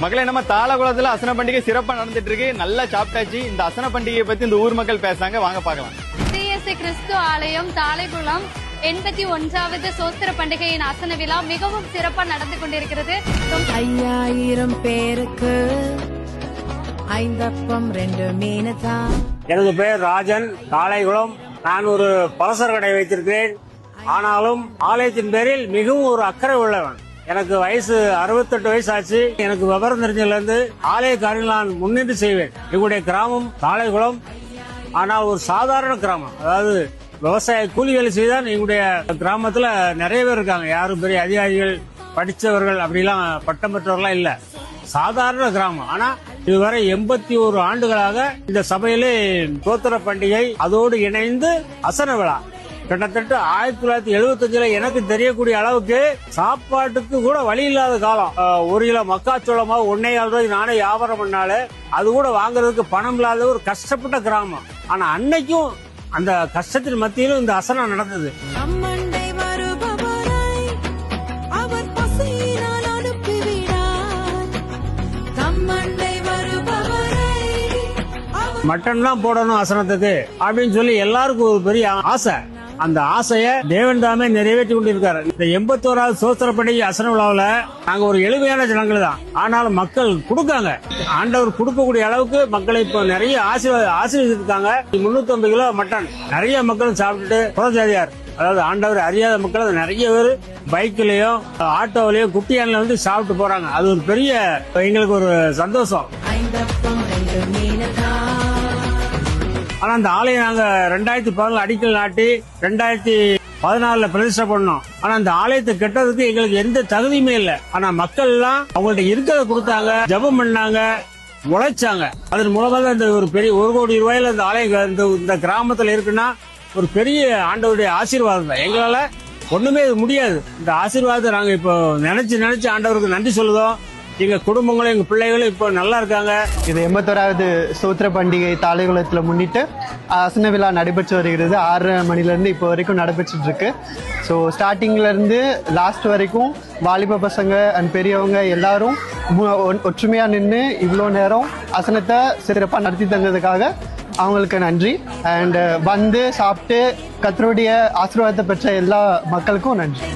மக்களை நம்ம தாளகுளத்துல அசன பண்டிகை சிறப்பா நடந்துட்டு இருக்கு. நல்லா சாப்பிட்டாச்சு. இந்த அசன பண்டிகையை பத்தி இந்த ஊர் மக்கள் பேசாங்க, வாங்க பார்க்கலாம். சிஎஸ்ஐ கிறிஸ்து ஆலயம் தாளைகுளம் 81வது சோஸ்திர பண்டிகையின் அசன விழா மிகவும் சிறப்பா நடந்து கொண்டிருக்கிறது. 5000 பேருக்கு 5 அப்பம் 2 மீனதான். எனது பெயர் ராஜன், தாளைகுளம். நான் ஒரு பலசர கடை வைத்திருக்கிறேன். ஆனாலும் ஆலயத்தின் பேரில் மிகவும் ஒரு அக்கறை உள்ளவன். எனக்கு வயசு 68 வயசு ஆச்சு. எனக்கு விவரம் தெரிஞ்சதுல இருந்து ஆலய காரியங்கள் நான் முன்னின்று செய்வேன். எங்களுடைய கிராமம் தாளைகுளம். ஆனால் ஒரு சாதாரண கிராமம், அதாவது விவசாய கூலி வேலை செய்தான் எங்களுடைய கிராமத்துல நிறைய பேர் இருக்காங்க. யாரும் பெரிய அதிகாரிகள், படிச்சவர்கள் அப்படிலாம் பட்டம் பெற்றவர்களாம் இல்ல. சாதாரண கிராமம். ஆனா இதுவரை 81 ஆண்டுகளாக இந்த சபையிலே சோத்திர பண்டிகை அதோடு இணைந்து அசன விழா கிட்டத்தட்ட 1975 எனக்கு தெரியக்கூடிய அளவுக்கு சாப்பாட்டுக்கு கூட வழி இல்லாத காலம். 1 கிலோ மக்காச்சோளமா 1.25 ரூபாய்க்கு நானே வியாபாரம் பண்ணாலே அது கூட வாங்குறதுக்கு பணம் இல்லாத ஒரு கஷ்டப்பட்ட கிராமம். ஆனா அன்னைக்கும் அந்த கஷ்டத்தின் மத்தியிலும் இந்த அசனம் நடந்தது. மட்டன் தான் போடணும் அசனத்துக்கு அப்படின்னு சொல்லி எல்லாருக்கும் ஒரு பெரிய ஆசை. அந்த ஆசைய தேவன் தாமே நிறைவேற்றி கொண்டிருக்காரு. இந்த 81வது சோஸ்திர பண்டிகை அசன விழாவில் நாங்க ஒரு எளிமையான ஜனங்கள் தான். ஆனாலும் மக்கள் கொடுக்காங்க. ஆண்டவர் கொடுக்கக்கூடிய அளவுக்கு மக்களை இப்போ நிறைய ஆசீர்வதிச்சிருக்காங்க. 350 கிலோ மட்டன் நிறைய மக்கள் சாப்பிட்டுட்டு புறஜாதியார், அதாவது ஆண்டவர் அறியாத மக்கள் நிறைய பேர் பைக்லயும் ஆட்டோவிலயும் குட்டியான்ல வந்து சாப்பிட்டு போறாங்க. அது ஒரு பெரிய எங்களுக்கு ஒரு சந்தோஷம். ஆனா அந்த ஆலயம் நாங்க 2014 அடிக்கல் நாட்டி 2014 பிரதிஷ்டை பண்ணோம். ஆனா அந்த ஆலயத்தை கெட்டதுக்கு எங்களுக்கு எந்த தகுதியுமே இல்லை. ஆனா மக்கள் எல்லாம் அவங்கள்ட்ட இருக்கிறத கொடுத்தாங்க, ஜெபம் பண்ணாங்க, உழைச்சாங்க. அதன் மூலமாக இந்த ஒரு பெரிய 1 கோடி ரூபாயில இந்த ஆலயம் இந்த கிராமத்துல இருக்குன்னா ஒரு பெரிய ஆண்டவருடைய ஆசீர்வாதம் தான். எங்களால ஒண்ணுமே முடியாது. இந்த ஆசீர்வாதத்தை நாங்க இப்போ நினைச்சு ஆண்டவருக்கு நன்றி சொல்லுதோம். எங்க குடும்பங்களும் எங்க பிள்ளைகளும் இப்போ நல்லா இருக்காங்க. இது 81வது சோத்திர பண்டிகை தாளைகுளத்துல முன்னிட்டு அசன விழா நடைபெற்று வருகிறது. 6 மணிலேருந்து இப்போ வரைக்கும் நடைபெற்றுட்டு இருக்கு. ஸோ ஸ்டார்டிங்ல இருந்து லாஸ்ட் வரைக்கும் வாலிப பசங்க அண்ட் பெரியவங்க எல்லாரும் ஒற்றுமையா நின்று இவ்வளோ நேரம் அசனத்தை சிறப்பாக நடத்தி தந்ததுக்காக அவங்களுக்கு நன்றி. அண்ட் வந்து சாப்பிட்டு கர்த்தருடைய ஆசீர்வாதத்தை பெற்ற எல்லா மக்களுக்கும் நன்றி.